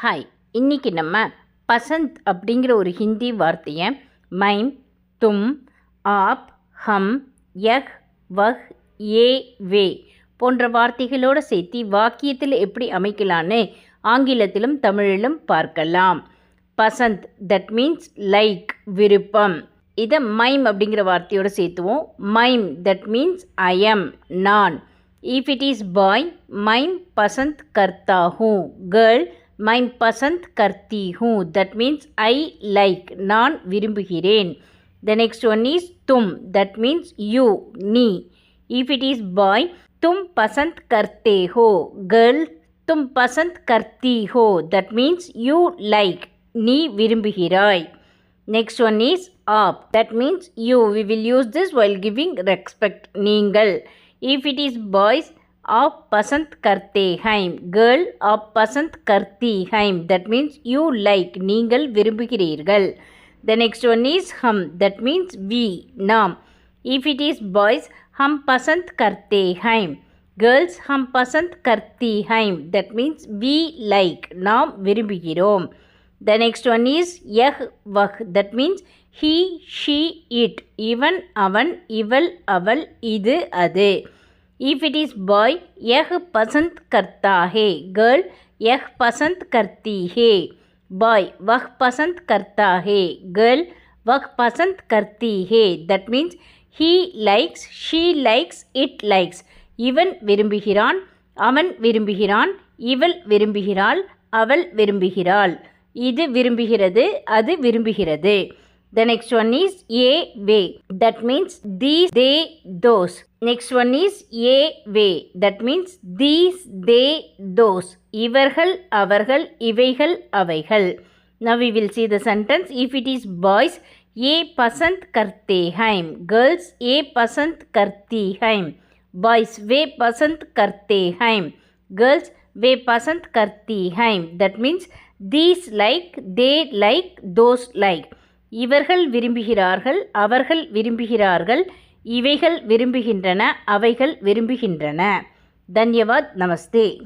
Hi, இன்னைக்கு நம்ம பசந்த் அப்படிங்கிற ஒரு ஹிந்தி வார்த்தையை மைம், தும், ஆப், ஹம், யஹ், வஹ், ஏ, வே போன்ற வார்த்தைகளோடு சேர்த்து வாக்கியத்தில் எப்படி அமைக்கலான்னு ஆங்கிலத்திலும் தமிழிலும் பார்க்கலாம். பசந்த் தட் மீன்ஸ் லைக், விருப்பம். இதை மைம் அப்படிங்கிற வார்த்தையோடு சேர்த்துவோம். மைம் தட் மீன்ஸ் ஐ எம், நான். இஃப் இட் இஸ் பாய், மைம் பசந்த் கர்த்தா ஹூ. கேர்ள், மைம் பசந்த் கர்த்தி ஹூ. தட் மீன்ஸ் ஐ லைக், நான் விரும்புகிறேன். த நெக்ஸ்ட் ஒன் இஸ் தும், தட் மீன்ஸ் யூ, நீ. இஃப் இட் இஸ் பாய், தும் பசந்த் கர்த்தே ஹோ. கேர்ள், தும் பசந்த் கர்த்தி ஹோ. தட் மீன்ஸ் யூ லைக், நீ விரும்புகிறாய். நெக்ஸ்ட் ஒன் இஸ் ஆப், that means you. We will use this while giving respect, நீங்கள். இஃப் இட் இஸ் பாய்ஸ், आप पसंद करते हैं. கேர்ள், आप पसंद करती हैं. that means you like, நீங்கள் விரும்புகிறீர்கள். the next one is हम, that means we, நாம். if it is boys, हम पसंद करते हैं. girls, हम पसंद करती हैं. that means we like, நாம் விரும்புகிறோம். the next one is यह वह, that means he, she, it. இவன், அவன், இவள், அவள், இது, அது. If it is boy, यह पसंद करता है. girl, यह पसंद करती है. boy, वह पसंद करता है. girl, वह पसंद करती है. that means he likes, she likes, it likes. இவன் விரும்புகிறான், அவன் விரும்புகிறான், இவள் விரும்புகிறாள், அவள் விரும்புகிறாள். இது விரும்புகிறது, அது விரும்புகிறது. The next one is a way, that means these, they, those. Next one is a way, that means these, they, those. இவர்கள், அவர்கள், இவைகள், அவைகள். Now we will see the sentence. If it is boys, ये पसंद करते हैं. girls, ये पसंद करती हैं. boys, वे पसंद करते हैं. girls, वे पसंद करती हैं. that means these like, they like, those like. இவர்கள் விரும்புகிறார்கள், அவர்கள் விரும்புகிறார்கள், இவைகள் விரும்புகின்றன, அவைகள் விரும்புகின்றன. தன்யவாத், நமஸ்தே.